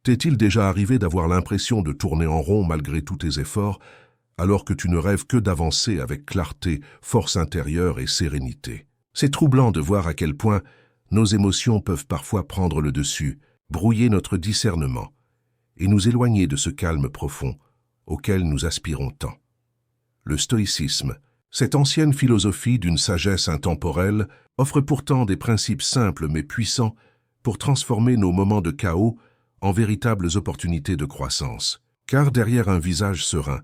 T'est-il déjà arrivé d'avoir l'impression de tourner en rond malgré tous tes efforts, alors que tu ne rêves que d'avancer avec clarté, force intérieure et sérénité? C'est troublant de voir à quel point nos émotions peuvent parfois prendre le dessus, brouiller notre discernement et nous éloigner de ce calme profond auquel nous aspirons tant. Le stoïcisme, cette ancienne philosophie d'une sagesse intemporelle, offre pourtant des principes simples mais puissants pour transformer nos moments de chaos en véritables opportunités de croissance. Car derrière un visage serein,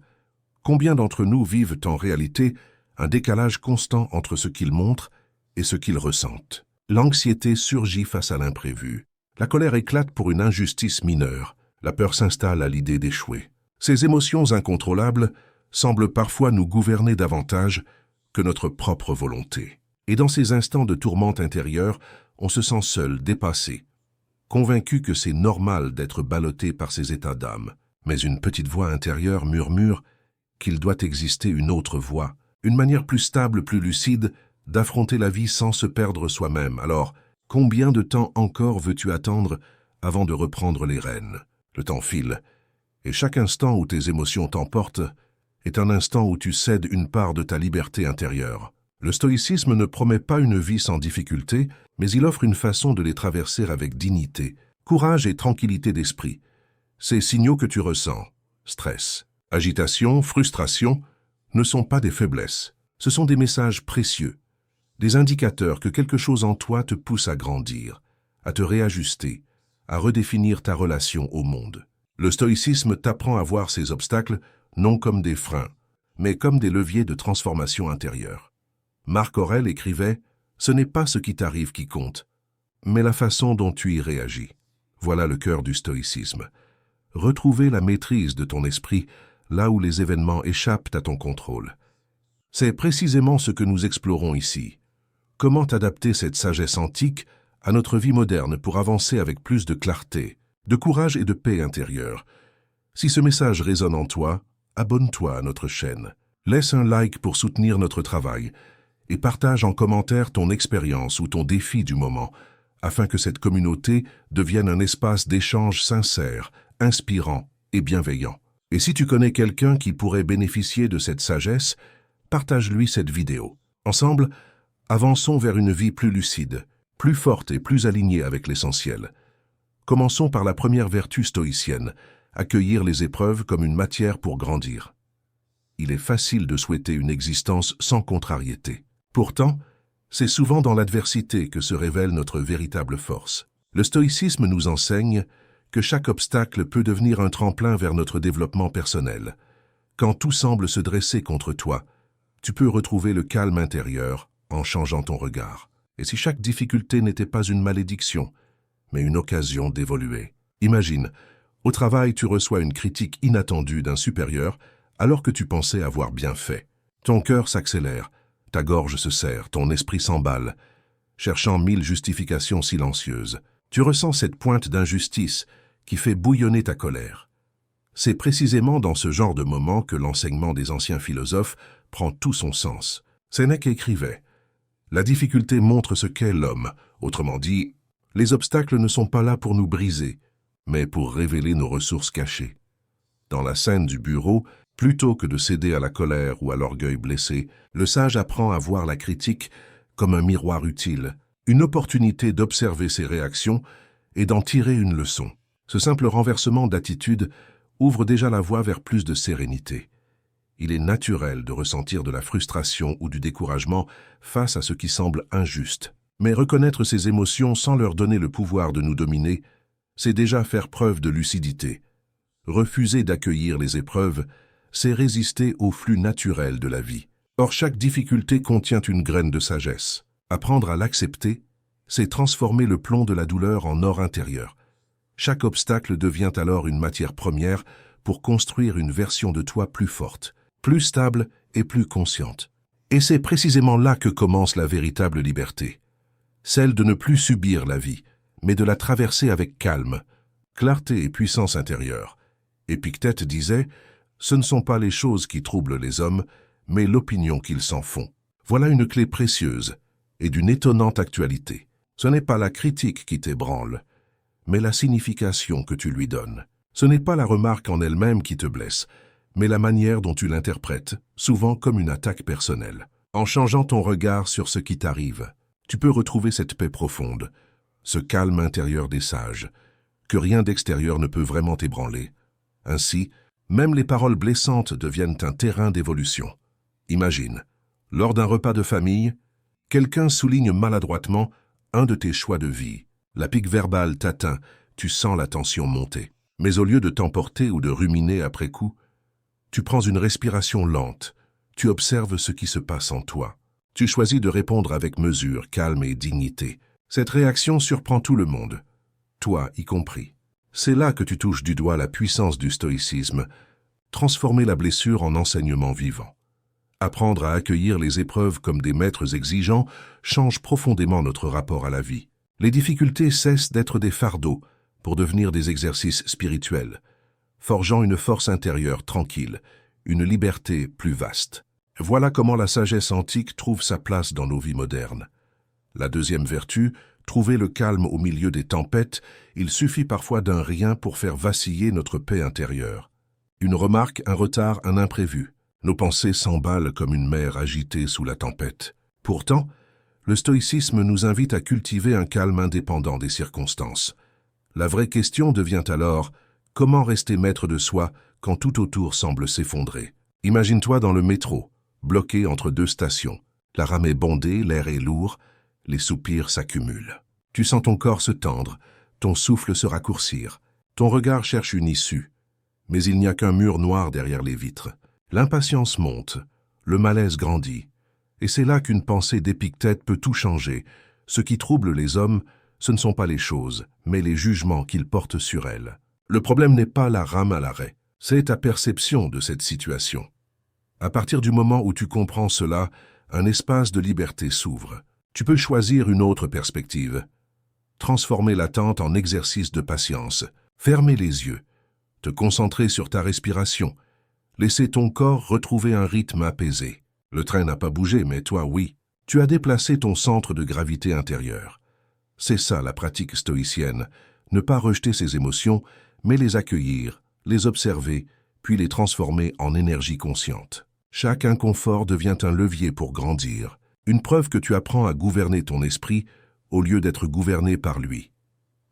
combien d'entre nous vivent en réalité un décalage constant entre ce qu'ils montrent et ce qu'ils ressentent? L'anxiété surgit face à l'imprévu. La colère éclate pour une injustice mineure. La peur s'installe à l'idée d'échouer. Ces émotions incontrôlables semblent parfois nous gouverner davantage que notre propre volonté. Et dans ces instants de tourmente intérieure, on se sent seul, dépassé, convaincu que c'est normal d'être ballotté par ces états d'âme. Mais une petite voix intérieure murmure qu'il doit exister une autre voie, une manière plus stable, plus lucide, d'affronter la vie sans se perdre soi-même. Alors, combien de temps encore veux-tu attendre avant de reprendre les rênes? Le temps file, et chaque instant où tes émotions t'emportent est un instant où tu cèdes une part de ta liberté intérieure. Le stoïcisme ne promet pas une vie sans difficulté, mais il offre une façon de les traverser avec dignité, courage et tranquillité d'esprit. Ces signaux que tu ressens, stress, agitation, frustration, ne sont pas des faiblesses. Ce sont des messages précieux, des indicateurs que quelque chose en toi te pousse à grandir, à te réajuster, à redéfinir ta relation au monde. Le stoïcisme t'apprend à voir ces obstacles non comme des freins, mais comme des leviers de transformation intérieure. Marc Aurèle écrivait « Ce n'est pas ce qui t'arrive qui compte, mais la façon dont tu y réagis. » Voilà le cœur du stoïcisme. Retrouver la maîtrise de ton esprit là où les événements échappent à ton contrôle. C'est précisément ce que nous explorons ici. Comment adapter cette sagesse antique à notre vie moderne pour avancer avec plus de clarté, de courage et de paix intérieure? Si ce message résonne en toi, abonne-toi à notre chaîne. Laisse un like pour soutenir notre travail et partage en commentaire ton expérience ou ton défi du moment, afin que cette communauté devienne un espace d'échange sincère, inspirant et bienveillant. Et si tu connais quelqu'un qui pourrait bénéficier de cette sagesse, partage-lui cette vidéo. Ensemble, avançons vers une vie plus lucide, plus forte et plus alignée avec l'essentiel. Commençons par la première vertu stoïcienne, accueillir les épreuves comme une matière pour grandir. Il est facile de souhaiter une existence sans contrariété. Pourtant, c'est souvent dans l'adversité que se révèle notre véritable force. Le stoïcisme nous enseigne que chaque obstacle peut devenir un tremplin vers notre développement personnel. Quand tout semble se dresser contre toi, tu peux retrouver le calme intérieur en changeant ton regard. Et si chaque difficulté n'était pas une malédiction, mais une occasion d'évoluer? Imagine, au travail, tu reçois une critique inattendue d'un supérieur alors que tu pensais avoir bien fait. Ton cœur s'accélère, ta gorge se serre, ton esprit s'emballe, cherchant 1000 justifications silencieuses. Tu ressens cette pointe d'injustice qui fait bouillonner ta colère. C'est précisément dans ce genre de moment que l'enseignement des anciens philosophes prend tout son sens. Sénèque écrivait « La difficulté montre ce qu'est l'homme ». Autrement dit, les obstacles ne sont pas là pour nous briser, mais pour révéler nos ressources cachées. Dans la scène du bureau, plutôt que de céder à la colère ou à l'orgueil blessé, le sage apprend à voir la critique comme un miroir utile, une opportunité d'observer ses réactions et d'en tirer une leçon. Ce simple renversement d'attitude ouvre déjà la voie vers plus de sérénité. Il est naturel de ressentir de la frustration ou du découragement face à ce qui semble injuste. Mais reconnaître ces émotions sans leur donner le pouvoir de nous dominer, c'est déjà faire preuve de lucidité. Refuser d'accueillir les épreuves, c'est résister au flux naturel de la vie. Or, chaque difficulté contient une graine de sagesse. Apprendre à l'accepter, c'est transformer le plomb de la douleur en or intérieur. Chaque obstacle devient alors une matière première pour construire une version de toi plus forte, plus stable et plus consciente. Et c'est précisément là que commence la véritable liberté. Celle de ne plus subir la vie, mais de la traverser avec calme, clarté et puissance intérieure. Épictète disait « Ce ne sont pas les choses qui troublent les hommes, mais l'opinion qu'ils s'en font. » Voilà une clé précieuse et d'une étonnante actualité. Ce n'est pas la critique qui t'ébranle, mais la signification que tu lui donnes. Ce n'est pas la remarque en elle-même qui te blesse, mais la manière dont tu l'interprètes, souvent comme une attaque personnelle. En changeant ton regard sur ce qui t'arrive, tu peux retrouver cette paix profonde, ce calme intérieur des sages, que rien d'extérieur ne peut vraiment ébranler. Ainsi, même les paroles blessantes deviennent un terrain d'évolution. Imagine, lors d'un repas de famille, quelqu'un souligne maladroitement un de tes choix de vie. La pique verbale t'atteint, tu sens la tension monter. Mais au lieu de t'emporter ou de ruminer après coup, tu prends une respiration lente, tu observes ce qui se passe en toi. Tu choisis de répondre avec mesure, calme et dignité. Cette réaction surprend tout le monde, toi y compris. C'est là que tu touches du doigt la puissance du stoïcisme, transformer la blessure en enseignement vivant. Apprendre à accueillir les épreuves comme des maîtres exigeants change profondément notre rapport à la vie. Les difficultés cessent d'être des fardeaux pour devenir des exercices spirituels, forgeant une force intérieure tranquille, une liberté plus vaste. Voilà comment la sagesse antique trouve sa place dans nos vies modernes. La deuxième vertu, trouver le calme au milieu des tempêtes, il suffit parfois d'un rien pour faire vaciller notre paix intérieure. Une remarque, un retard, un imprévu. Nos pensées s'emballent comme une mer agitée sous la tempête. Pourtant, le stoïcisme nous invite à cultiver un calme indépendant des circonstances. La vraie question devient alors, comment rester maître de soi quand tout autour semble s'effondrer? Imagine-toi dans le métro, bloqué entre deux stations. La rame est bondée, l'air est lourd, les soupirs s'accumulent. Tu sens ton corps se tendre, ton souffle se raccourcir. Ton regard cherche une issue, mais il n'y a qu'un mur noir derrière les vitres. L'impatience monte, le malaise grandit, et c'est là qu'une pensée d'Épictète peut tout changer. Ce qui trouble les hommes, ce ne sont pas les choses, mais les jugements qu'ils portent sur elles. Le problème n'est pas la rame à l'arrêt, c'est ta perception de cette situation. À partir du moment où tu comprends cela, un espace de liberté s'ouvre. Tu peux choisir une autre perspective. Transformer l'attente en exercice de patience. Fermer les yeux. Te concentrer sur ta respiration. Laisser ton corps retrouver un rythme apaisé. Le train n'a pas bougé, mais toi, oui. Tu as déplacé ton centre de gravité intérieur. C'est ça la pratique stoïcienne. Ne pas rejeter ses émotions, mais les accueillir, les observer, puis les transformer en énergie consciente. Chaque inconfort devient un levier pour grandir. Une preuve que tu apprends à gouverner ton esprit au lieu d'être gouverné par lui.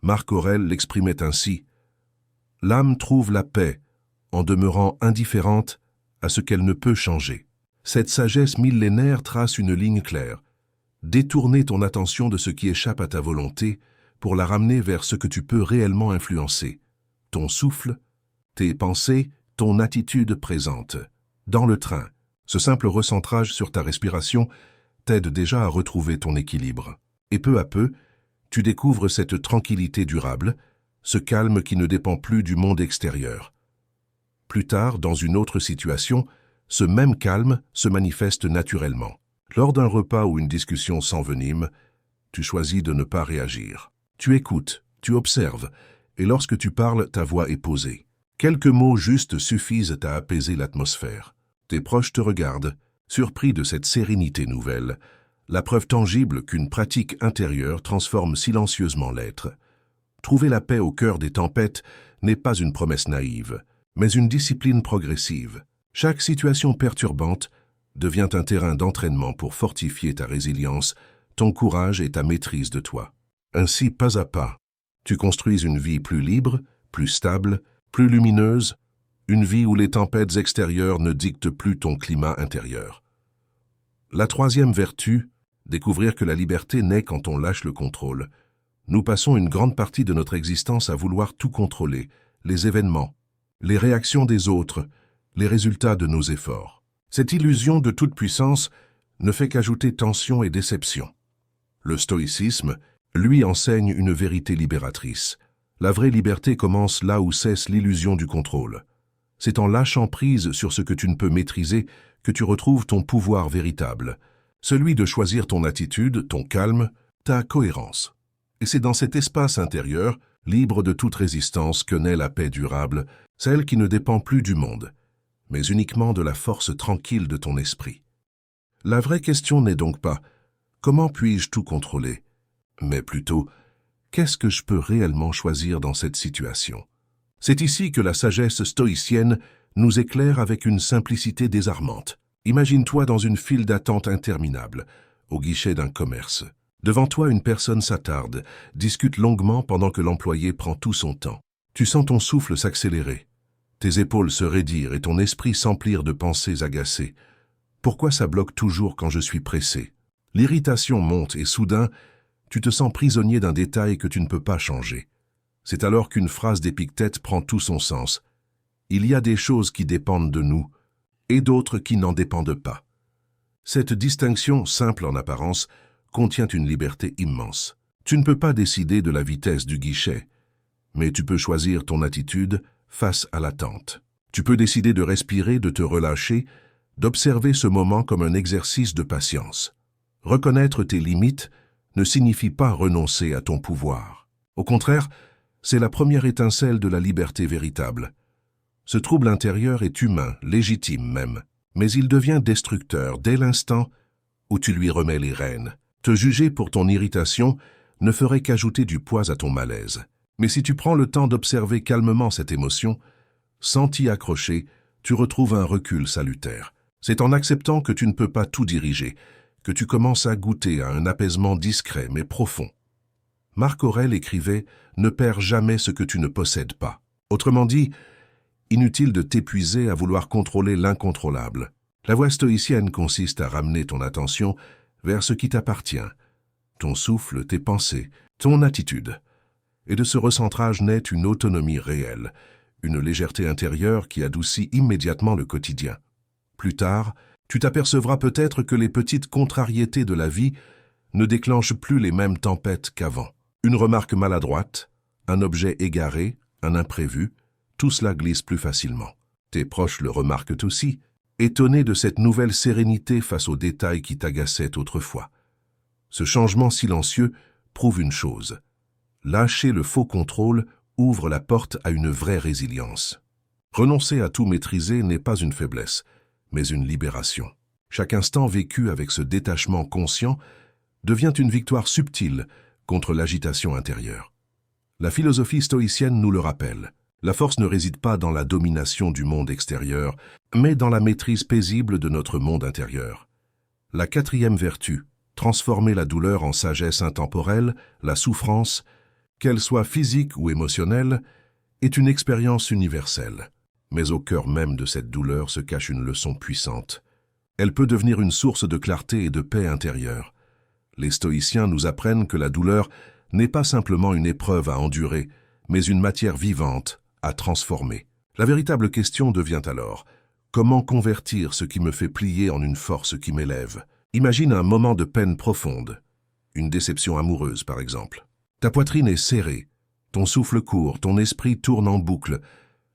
Marc Aurèle l'exprimait ainsi. L'âme trouve la paix en demeurant indifférente à ce qu'elle ne peut changer. Cette sagesse millénaire trace une ligne claire. Détourner ton attention de ce qui échappe à ta volonté pour la ramener vers ce que tu peux réellement influencer. Ton souffle, tes pensées, ton attitude présente. Dans le train, ce simple recentrage sur ta respiration t'aide déjà à retrouver ton équilibre. Et peu à peu, tu découvres cette tranquillité durable, ce calme qui ne dépend plus du monde extérieur. Plus tard, dans une autre situation, ce même calme se manifeste naturellement. Lors d'un repas ou une discussion s'envenime, tu choisis de ne pas réagir. Tu écoutes, tu observes, et lorsque tu parles, ta voix est posée. Quelques mots justes suffisent à apaiser l'atmosphère. Tes proches te regardent, surpris de cette sérénité nouvelle, la preuve tangible qu'une pratique intérieure transforme silencieusement l'être. Trouver la paix au cœur des tempêtes n'est pas une promesse naïve, mais une discipline progressive. Chaque situation perturbante devient un terrain d'entraînement pour fortifier ta résilience, ton courage et ta maîtrise de toi. Ainsi, pas à pas, tu construis une vie plus libre, plus stable, plus lumineuse, une vie où les tempêtes extérieures ne dictent plus ton climat intérieur. La troisième vertu, découvrir que la liberté naît quand on lâche le contrôle. Nous passons une grande partie de notre existence à vouloir tout contrôler, les événements, les réactions des autres, les résultats de nos efforts. Cette illusion de toute puissance ne fait qu'ajouter tension et déception. Le stoïcisme, lui, enseigne une vérité libératrice. La vraie liberté commence là où cesse l'illusion du contrôle. C'est en lâchant prise sur ce que tu ne peux maîtriser que tu retrouves ton pouvoir véritable, celui de choisir ton attitude, ton calme, ta cohérence. Et c'est dans cet espace intérieur, libre de toute résistance, que naît la paix durable, celle qui ne dépend plus du monde, mais uniquement de la force tranquille de ton esprit. La vraie question n'est donc pas « Comment puis-je tout contrôler ?» mais plutôt Qu'est-ce que je peux réellement choisir dans cette situation? C'est ici que la sagesse stoïcienne nous éclaire avec une simplicité désarmante. Imagine-toi dans une file d'attente interminable, au guichet d'un commerce. Devant toi, une personne s'attarde, discute longuement pendant que l'employé prend tout son temps. Tu sens ton souffle s'accélérer, tes épaules se raidir et ton esprit s'emplir de pensées agacées. Pourquoi ça bloque toujours quand je suis pressé? L'irritation monte et soudain, tu te sens prisonnier d'un détail que tu ne peux pas changer. C'est alors qu'une phrase d'Épictète prend tout son sens. Il y a des choses qui dépendent de nous et d'autres qui n'en dépendent pas. Cette distinction, simple en apparence, contient une liberté immense. Tu ne peux pas décider de la vitesse du guichet, mais tu peux choisir ton attitude face à l'attente. Tu peux décider de respirer, de te relâcher, d'observer ce moment comme un exercice de patience. Reconnaître tes limites ne signifie pas renoncer à ton pouvoir. Au contraire, c'est la première étincelle de la liberté véritable. Ce trouble intérieur est humain, légitime même, mais il devient destructeur dès l'instant où tu lui remets les rênes. Te juger pour ton irritation ne ferait qu'ajouter du poids à ton malaise. Mais si tu prends le temps d'observer calmement cette émotion, sans t'y accrocher, tu retrouves un recul salutaire. C'est en acceptant que tu ne peux pas tout diriger, que tu commences à goûter à un apaisement discret mais profond. Marc Aurèle écrivait « Ne perds jamais ce que tu ne possèdes pas ». Autrement dit, inutile de t'épuiser à vouloir contrôler l'incontrôlable. La voie stoïcienne consiste à ramener ton attention vers ce qui t'appartient, ton souffle, tes pensées, ton attitude. Et de ce recentrage naît une autonomie réelle, une légèreté intérieure qui adoucit immédiatement le quotidien. Plus tard, tu t'apercevras peut-être que les petites contrariétés de la vie ne déclenchent plus les mêmes tempêtes qu'avant. Une remarque maladroite, un objet égaré, un imprévu, tout cela glisse plus facilement. Tes proches le remarquent aussi, étonnés de cette nouvelle sérénité face aux détails qui t'agaçaient autrefois. Ce changement silencieux prouve une chose. Lâcher le faux contrôle ouvre la porte à une vraie résilience. Renoncer à tout maîtriser n'est pas une faiblesse, mais une libération. Chaque instant vécu avec ce détachement conscient devient une victoire subtile contre l'agitation intérieure. La philosophie stoïcienne nous le rappelle. La force ne réside pas dans la domination du monde extérieur, mais dans la maîtrise paisible de notre monde intérieur. La quatrième vertu, transformer la douleur en sagesse intemporelle, la souffrance, qu'elle soit physique ou émotionnelle, est une expérience universelle. Mais au cœur même de cette douleur se cache une leçon puissante. Elle peut devenir une source de clarté et de paix intérieure. Les stoïciens nous apprennent que la douleur n'est pas simplement une épreuve à endurer, mais une matière vivante à transformer. La véritable question devient alors, comment convertir ce qui me fait plier en une force qui m'élève? Imagine un moment de peine profonde, une déception amoureuse par exemple. Ta poitrine est serrée, ton souffle court, ton esprit tourne en boucle,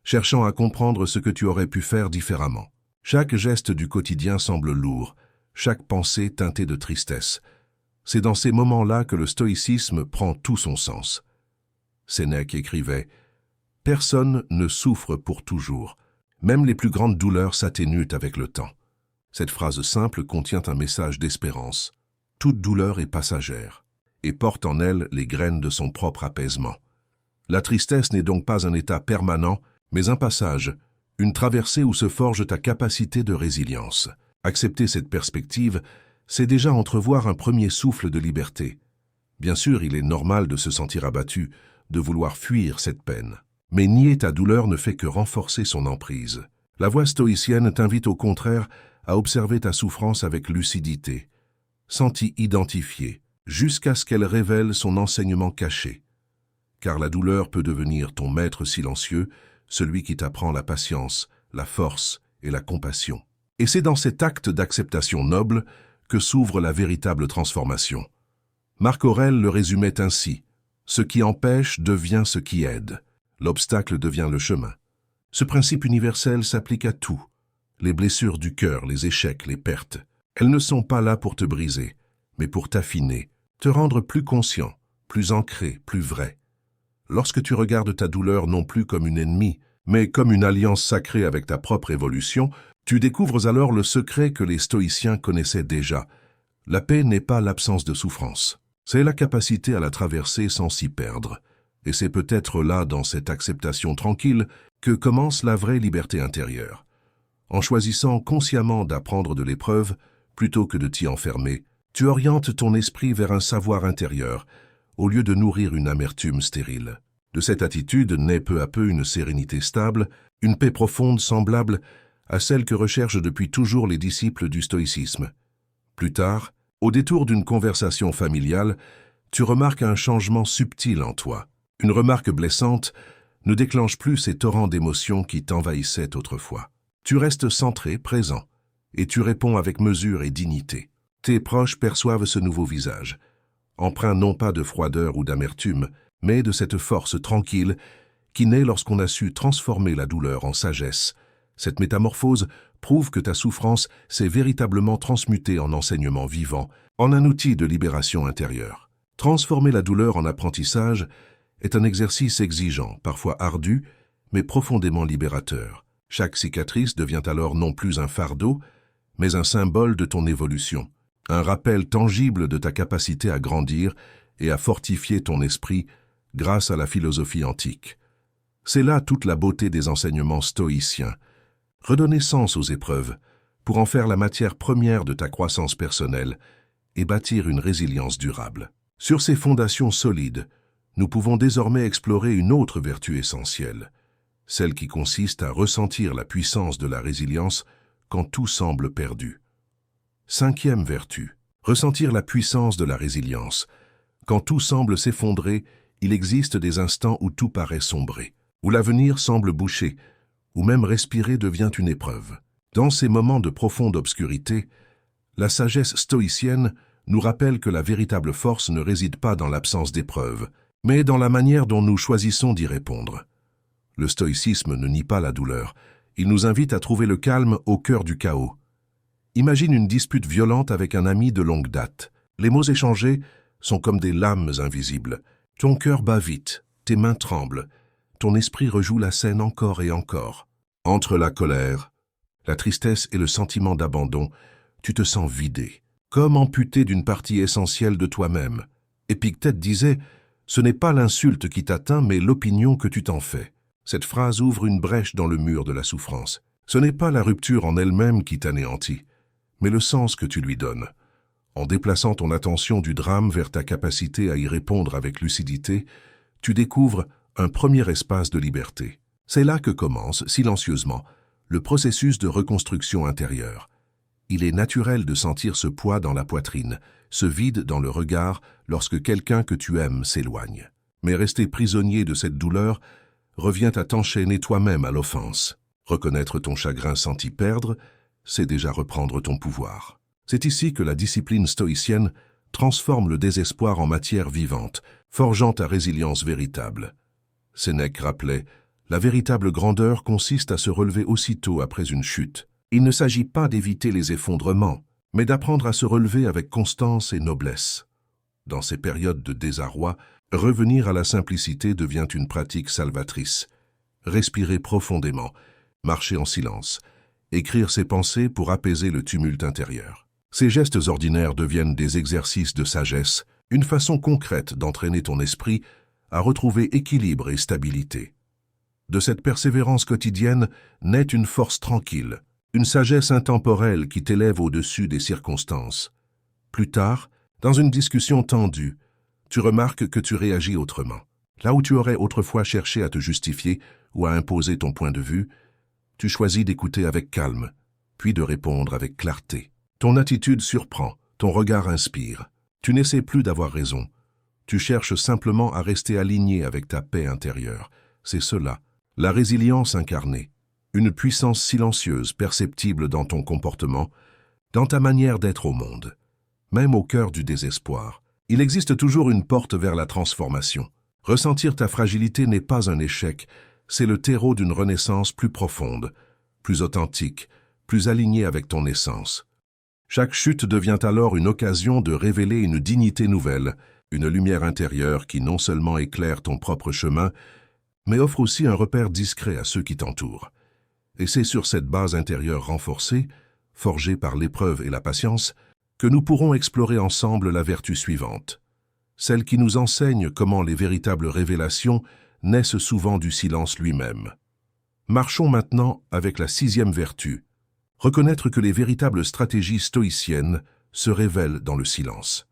cherchant à comprendre ce que tu aurais pu faire différemment. Chaque geste du quotidien semble lourd, chaque pensée teintée de tristesse. C'est dans ces moments-là que le stoïcisme prend tout son sens. Sénèque écrivait « Personne ne souffre pour toujours. Même les plus grandes douleurs s'atténuent avec le temps. » Cette phrase simple contient un message d'espérance. Toute douleur est passagère et porte en elle les graines de son propre apaisement. La tristesse n'est donc pas un état permanent, mais un passage, une traversée où se forge ta capacité de résilience. Accepter cette perspective, c'est déjà entrevoir un premier souffle de liberté. Bien sûr, il est normal de se sentir abattu, de vouloir fuir cette peine. Mais nier ta douleur ne fait que renforcer son emprise. La voie stoïcienne t'invite au contraire à observer ta souffrance avec lucidité, sans t'y identifier, jusqu'à ce qu'elle révèle son enseignement caché. Car la douleur peut devenir ton maître silencieux, celui qui t'apprend la patience, la force et la compassion. Et c'est dans cet acte d'acceptation noble que s'ouvre la véritable transformation. Marc Aurèle le résumait ainsi. Ce qui empêche devient ce qui aide. L'obstacle devient le chemin. Ce principe universel s'applique à tout. Les blessures du cœur, les échecs, les pertes. Elles ne sont pas là pour te briser, mais pour t'affiner, te rendre plus conscient, plus ancré, plus vrai. Lorsque tu regardes ta douleur non plus comme une ennemie, mais comme une alliance sacrée avec ta propre évolution, tu découvres alors le secret que les stoïciens connaissaient déjà. La paix n'est pas l'absence de souffrance. C'est la capacité à la traverser sans s'y perdre. Et c'est peut-être là, dans cette acceptation tranquille, que commence la vraie liberté intérieure. En choisissant consciemment d'apprendre de l'épreuve, plutôt que de t'y enfermer, tu orientes ton esprit vers un savoir intérieur, au lieu de nourrir une amertume stérile. De cette attitude naît peu à peu une sérénité stable, une paix profonde semblable à celle que recherchent depuis toujours les disciples du stoïcisme. Plus tard, au détour d'une conversation familiale, tu remarques un changement subtil en toi. Une remarque blessante ne déclenche plus ces torrents d'émotions qui t'envahissaient autrefois. Tu restes centré, présent, et tu réponds avec mesure et dignité. Tes proches perçoivent ce nouveau visage, empreint non pas de froideur ou d'amertume, mais de cette force tranquille qui naît lorsqu'on a su transformer la douleur en sagesse. Cette métamorphose prouve que ta souffrance s'est véritablement transmutée en enseignement vivant, en un outil de libération intérieure. Transformer la douleur en apprentissage est un exercice exigeant, parfois ardu, mais profondément libérateur. Chaque cicatrice devient alors non plus un fardeau, mais un symbole de ton évolution, un rappel tangible de ta capacité à grandir et à fortifier ton esprit grâce à la philosophie antique. C'est là toute la beauté des enseignements stoïciens. Redonner sens aux épreuves pour en faire la matière première de ta croissance personnelle et bâtir une résilience durable. Sur ces fondations solides, nous pouvons désormais explorer une autre vertu essentielle, celle qui consiste à ressentir la puissance de la résilience quand tout semble perdu. Cinquième vertu, ressentir la puissance de la résilience. Quand tout semble s'effondrer, il existe des instants où tout paraît sombrer, où l'avenir semble bouché, où même respirer devient une épreuve. Dans ces moments de profonde obscurité, la sagesse stoïcienne nous rappelle que la véritable force ne réside pas dans l'absence d'épreuves, mais dans la manière dont nous choisissons d'y répondre. Le stoïcisme ne nie pas la douleur, il nous invite à trouver le calme au cœur du chaos. Imagine une dispute violente avec un ami de longue date. Les mots échangés sont comme des lames invisibles. Ton cœur bat vite, tes mains tremblent, ton esprit rejoue la scène encore et encore. Entre la colère, la tristesse et le sentiment d'abandon, tu te sens vidé, comme amputé d'une partie essentielle de toi-même. Épictète disait « Ce n'est pas l'insulte qui t'atteint, mais l'opinion que tu t'en fais ». Cette phrase ouvre une brèche dans le mur de la souffrance. Ce n'est pas la rupture en elle-même qui t'anéantit, mais le sens que tu lui donnes. En déplaçant ton attention du drame vers ta capacité à y répondre avec lucidité, tu découvres un premier espace de liberté. C'est là que commence, silencieusement, le processus de reconstruction intérieure. Il est naturel de sentir ce poids dans la poitrine, ce vide dans le regard lorsque quelqu'un que tu aimes s'éloigne. Mais rester prisonnier de cette douleur revient à t'enchaîner toi-même à l'offense. Reconnaître ton chagrin sans t'y perdre, c'est déjà reprendre ton pouvoir. C'est ici que la discipline stoïcienne transforme le désespoir en matière vivante, forgeant ta résilience véritable. Sénèque rappelait « La véritable grandeur consiste à se relever aussitôt après une chute. Il ne s'agit pas d'éviter les effondrements, mais d'apprendre à se relever avec constance et noblesse. » Dans ces périodes de désarroi, revenir à la simplicité devient une pratique salvatrice. Respirer profondément, marcher en silence, écrire ses pensées pour apaiser le tumulte intérieur. Ces gestes ordinaires deviennent des exercices de sagesse, une façon concrète d'entraîner ton esprit à retrouver équilibre et stabilité. De cette persévérance quotidienne naît une force tranquille, une sagesse intemporelle qui t'élève au-dessus des circonstances. Plus tard, dans une discussion tendue, tu remarques que tu réagis autrement. Là où tu aurais autrefois cherché à te justifier ou à imposer ton point de vue, tu choisis d'écouter avec calme, puis de répondre avec clarté. Ton attitude surprend, ton regard inspire. Tu n'essaies plus d'avoir raison. Tu cherches simplement à rester aligné avec ta paix intérieure. C'est cela, la résilience incarnée. Une puissance silencieuse perceptible dans ton comportement, dans ta manière d'être au monde. Même au cœur du désespoir, il existe toujours une porte vers la transformation. Ressentir ta fragilité n'est pas un échec, c'est le terreau d'une renaissance plus profonde, plus authentique, plus alignée avec ton essence. Chaque chute devient alors une occasion de révéler une dignité nouvelle, une lumière intérieure qui non seulement éclaire ton propre chemin, mais offre aussi un repère discret à ceux qui t'entourent. Et c'est sur cette base intérieure renforcée, forgée par l'épreuve et la patience, que nous pourrons explorer ensemble la vertu suivante, celle qui nous enseigne comment les véritables révélations naissent souvent du silence lui-même. Marchons maintenant avec la 6e vertu, reconnaître que les véritables stratégies stoïciennes se révèlent dans le silence.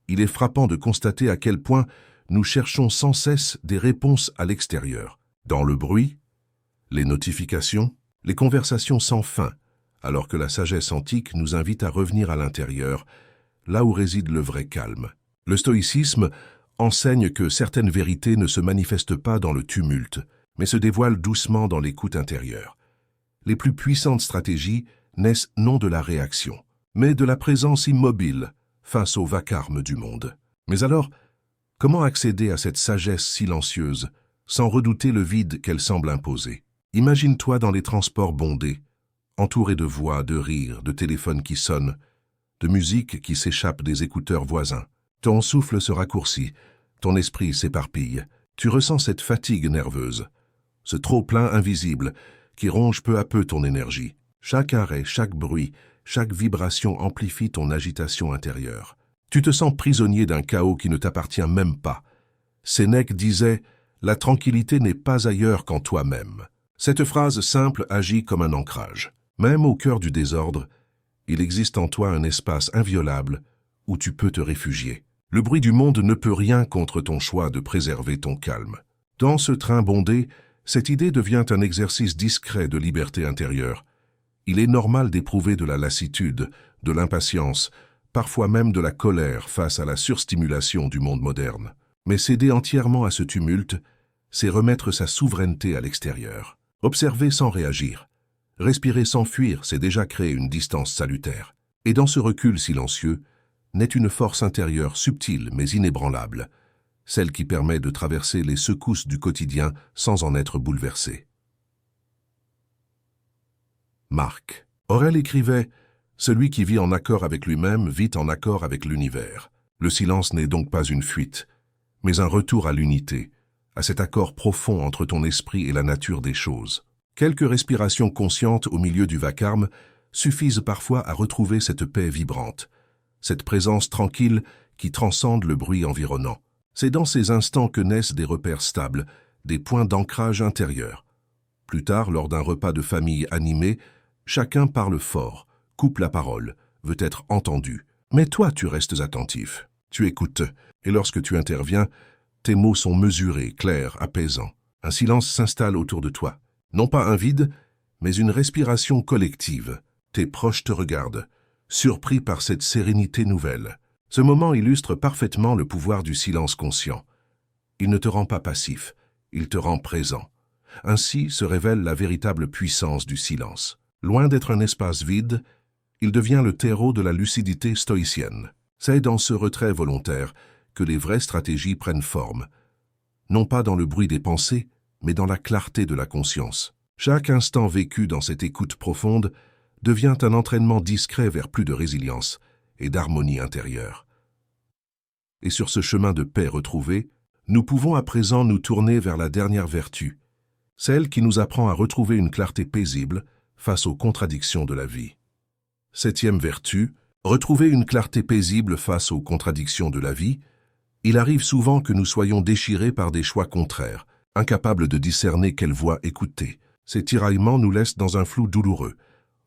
Il est frappant de constater à quel point nous cherchons sans cesse des réponses à l'extérieur, dans le bruit, les notifications, les conversations sans fin, alors que la sagesse antique nous invite à revenir à l'intérieur, là où réside le vrai calme. Le stoïcisme enseigne que certaines vérités ne se manifestent pas dans le tumulte, mais se dévoilent doucement dans l'écoute intérieure. Les plus puissantes stratégies naissent non de la réaction, mais de la présence immobile face au vacarme du monde. Mais alors, comment accéder à cette sagesse silencieuse sans redouter le vide qu'elle semble imposer? Imagine-toi dans les transports bondés, entouré de voix, de rires, de téléphones qui sonnent, de musique qui s'échappe des écouteurs voisins. Ton souffle se raccourcit, ton esprit s'éparpille. Tu ressens cette fatigue nerveuse, ce trop-plein invisible qui ronge peu à peu ton énergie. Chaque arrêt, chaque bruit, chaque vibration amplifie ton agitation intérieure. Tu te sens prisonnier d'un chaos qui ne t'appartient même pas. Sénèque disait « La tranquillité n'est pas ailleurs qu'en toi-même ». Cette phrase simple agit comme un ancrage. Même au cœur du désordre, il existe en toi un espace inviolable où tu peux te réfugier. Le bruit du monde ne peut rien contre ton choix de préserver ton calme. Dans ce train bondé, cette idée devient un exercice discret de liberté intérieure. Il est normal d'éprouver de la lassitude, de l'impatience, parfois même de la colère face à la surstimulation du monde moderne. Mais céder entièrement à ce tumulte, c'est remettre sa souveraineté à l'extérieur. Observer sans réagir, respirer sans fuir, c'est déjà créer une distance salutaire. Et dans ce recul silencieux, naît une force intérieure subtile mais inébranlable, celle qui permet de traverser les secousses du quotidien sans en être bouleversé. Marc Aurèle écrivait « Celui qui vit en accord avec lui-même vit en accord avec l'univers. Le silence n'est donc pas une fuite, mais un retour à l'unité, à cet accord profond entre ton esprit et la nature des choses. Quelques respirations conscientes au milieu du vacarme suffisent parfois à retrouver cette paix vibrante, cette présence tranquille qui transcende le bruit environnant. C'est dans ces instants que naissent des repères stables, des points d'ancrage intérieur. Plus tard, lors d'un repas de famille animé, chacun parle fort, coupe la parole, veut être entendu. Mais toi, tu restes attentif, tu écoutes, et lorsque tu interviens, tes mots sont mesurés, clairs, apaisants. Un silence s'installe autour de toi. Non pas un vide, mais une respiration collective. Tes proches te regardent, surpris par cette sérénité nouvelle. Ce moment illustre parfaitement le pouvoir du silence conscient. Il ne te rend pas passif, il te rend présent. Ainsi se révèle la véritable puissance du silence. Loin d'être un espace vide, il devient le terreau de la lucidité stoïcienne. C'est dans ce retrait volontaire que les vraies stratégies prennent forme, non pas dans le bruit des pensées, mais dans la clarté de la conscience. Chaque instant vécu dans cette écoute profonde devient un entraînement discret vers plus de résilience et d'harmonie intérieure. Et sur ce chemin de paix retrouvé, nous pouvons à présent nous tourner vers la dernière vertu, celle qui nous apprend à retrouver une clarté paisible face aux contradictions de la vie. 7e vertu, retrouver une clarté paisible face aux contradictions de la vie. Il arrive souvent que nous soyons déchirés par des choix contraires, incapables de discerner quelle voie écouter. Ces tiraillements nous laissent dans un flou douloureux,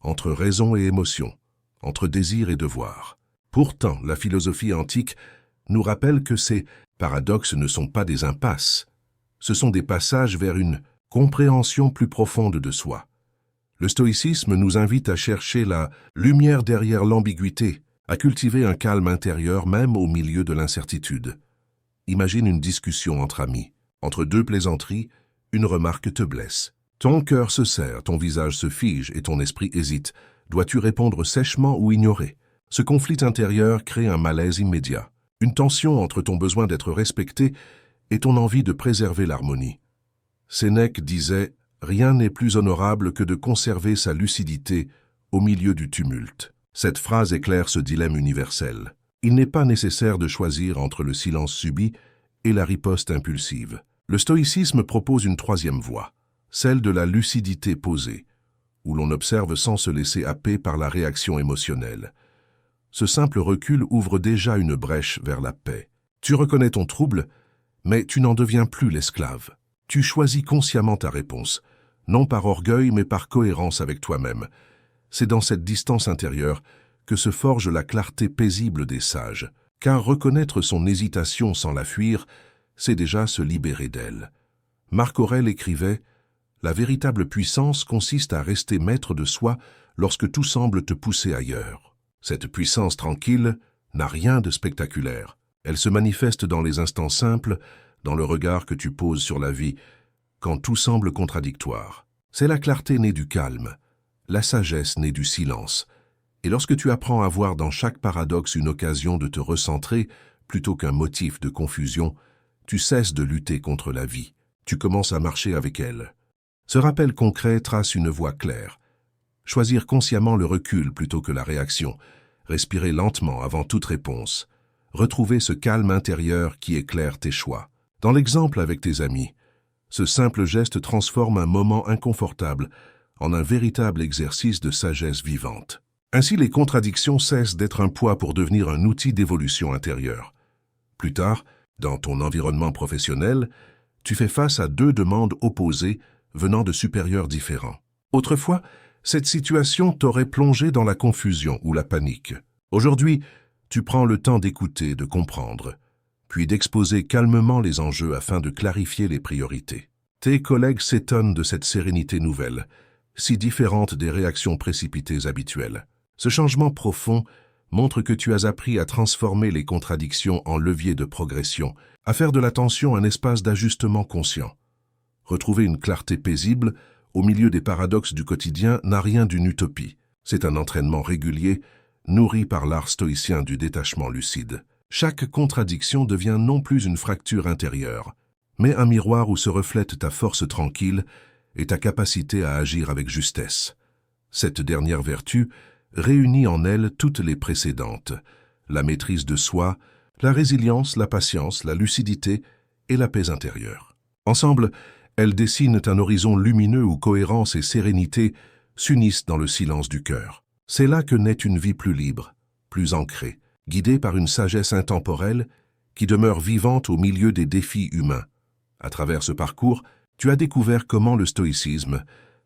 entre raison et émotion, entre désir et devoir. Pourtant, la philosophie antique nous rappelle que ces paradoxes ne sont pas des impasses. Ce sont des passages vers une compréhension plus profonde de soi. Le stoïcisme nous invite à chercher la lumière derrière l'ambiguïté, à cultiver un calme intérieur même au milieu de l'incertitude. Imagine une discussion entre amis. Entre deux plaisanteries, une remarque te blesse. Ton cœur se serre, ton visage se fige et ton esprit hésite. Dois-tu répondre sèchement ou ignorer? Ce conflit intérieur crée un malaise immédiat, une tension entre ton besoin d'être respecté et ton envie de préserver l'harmonie. Sénèque disait « Rien n'est plus honorable que de conserver sa lucidité au milieu du tumulte ». Cette phrase éclaire ce dilemme universel. Il n'est pas nécessaire de choisir entre le silence subi et la riposte impulsive. Le stoïcisme propose une troisième voie, celle de la lucidité posée, où l'on observe sans se laisser happer par la réaction émotionnelle. Ce simple recul ouvre déjà une brèche vers la paix. Tu reconnais ton trouble, mais tu n'en deviens plus l'esclave. Tu choisis consciemment ta réponse, non par orgueil mais par cohérence avec toi-même. C'est dans cette distance intérieure que se forge la clarté paisible des sages, car reconnaître son hésitation sans la fuir, c'est déjà se libérer d'elle. Marc Aurèle écrivait « La véritable puissance consiste à rester maître de soi lorsque tout semble te pousser ailleurs. Cette puissance tranquille n'a rien de spectaculaire. Elle se manifeste dans les instants simples, dans le regard que tu poses sur la vie, quand tout semble contradictoire. C'est la clarté née du calme, la sagesse née du silence. Et lorsque tu apprends à voir dans chaque paradoxe une occasion de te recentrer plutôt qu'un motif de confusion, tu cesses de lutter contre la vie. Tu commences à marcher avec elle. Ce rappel concret trace une voie claire. Choisir consciemment le recul plutôt que la réaction. Respirer lentement avant toute réponse. Retrouver ce calme intérieur qui éclaire tes choix. Dans l'exemple avec tes amis, ce simple geste transforme un moment inconfortable en un véritable exercice de sagesse vivante. Ainsi, les contradictions cessent d'être un poids pour devenir un outil d'évolution intérieure. Plus tard, dans ton environnement professionnel, tu fais face à deux demandes opposées venant de supérieurs différents. Autrefois, cette situation t'aurait plongé dans la confusion ou la panique. Aujourd'hui, tu prends le temps d'écouter, de comprendre, puis d'exposer calmement les enjeux afin de clarifier les priorités. Tes collègues s'étonnent de cette sérénité nouvelle, si différente des réactions précipitées habituelles. Ce changement profond montre que tu as appris à transformer les contradictions en levier de progression, à faire de la tension un espace d'ajustement conscient. Retrouver une clarté paisible au milieu des paradoxes du quotidien n'a rien d'une utopie. C'est un entraînement régulier, nourri par l'art stoïcien du détachement lucide. Chaque contradiction devient non plus une fracture intérieure, mais un miroir où se reflète ta force tranquille et ta capacité à agir avec justesse. Cette dernière vertu réunit en elle toutes les précédentes, la maîtrise de soi, la résilience, la patience, la lucidité et la paix intérieure. Ensemble, elles dessinent un horizon lumineux où cohérence et sérénité s'unissent dans le silence du cœur. C'est là que naît une vie plus libre, plus ancrée, guidée par une sagesse intemporelle qui demeure vivante au milieu des défis humains. À travers ce parcours, tu as découvert comment le stoïcisme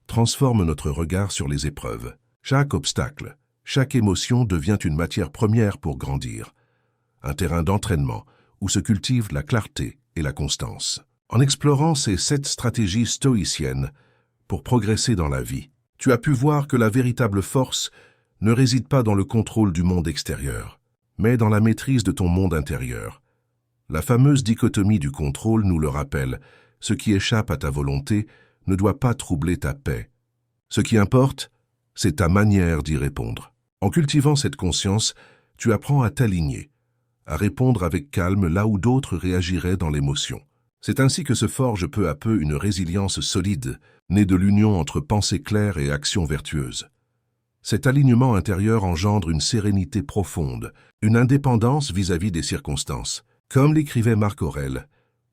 transforme notre regard sur les épreuves. Chaque obstacle, chaque émotion devient une matière première pour grandir, un terrain d'entraînement où se cultive la clarté et la constance. En explorant ces 7 stratégies stoïciennes pour progresser dans la vie, tu as pu voir que la véritable force ne réside pas dans le contrôle du monde extérieur, mais dans la maîtrise de ton monde intérieur. La fameuse dichotomie du contrôle nous le rappelle, ce qui échappe à ta volonté ne doit pas troubler ta paix. Ce qui importe, c'est ta manière d'y répondre. En cultivant cette conscience, tu apprends à t'aligner, à répondre avec calme là où d'autres réagiraient dans l'émotion. C'est ainsi que se forge peu à peu une résilience solide, née de l'union entre pensée claire et action vertueuse. Cet alignement intérieur engendre une sérénité profonde, une indépendance vis-à-vis des circonstances. Comme l'écrivait Marc Aurèle,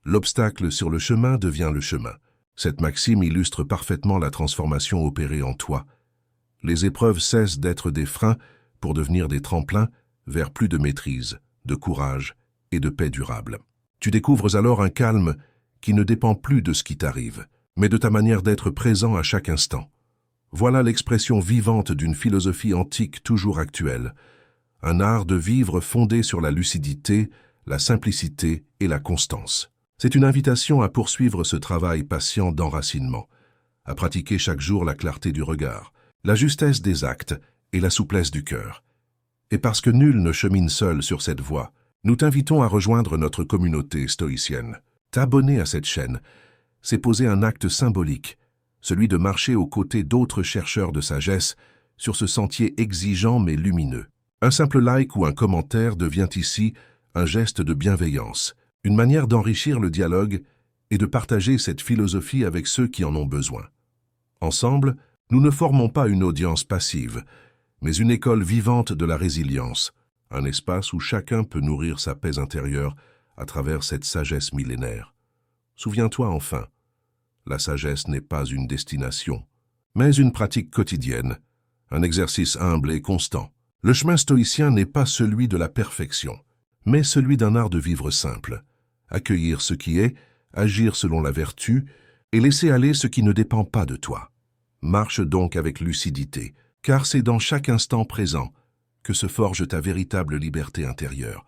l'obstacle sur le chemin devient le chemin. Cette maxime illustre parfaitement la transformation opérée en toi. Les épreuves cessent d'être des freins pour devenir des tremplins vers plus de maîtrise, de courage et de paix durable. Tu découvres alors un calme qui ne dépend plus de ce qui t'arrive, mais de ta manière d'être présent à chaque instant. Voilà l'expression vivante d'une philosophie antique toujours actuelle, un art de vivre fondé sur la lucidité, la simplicité et la constance. C'est une invitation à poursuivre ce travail patient d'enracinement, à pratiquer chaque jour la clarté du regard, la justesse des actes et la souplesse du cœur. Et parce que nul ne chemine seul sur cette voie, nous t'invitons à rejoindre notre communauté stoïcienne. T'abonner à cette chaîne, c'est poser un acte symbolique, celui de marcher aux côtés d'autres chercheurs de sagesse sur ce sentier exigeant mais lumineux. Un simple like ou un commentaire devient ici un geste de bienveillance, une manière d'enrichir le dialogue et de partager cette philosophie avec ceux qui en ont besoin. Ensemble, nous ne formons pas une audience passive, mais une école vivante de la résilience, un espace où chacun peut nourrir sa paix intérieure à travers cette sagesse millénaire. Souviens-toi enfin, la sagesse n'est pas une destination, mais une pratique quotidienne, un exercice humble et constant. Le chemin stoïcien n'est pas celui de la perfection, mais celui d'un art de vivre simple. Accueillir ce qui est, agir selon la vertu et laisser aller ce qui ne dépend pas de toi. Marche donc avec lucidité, car c'est dans chaque instant présent que se forge ta véritable liberté intérieure.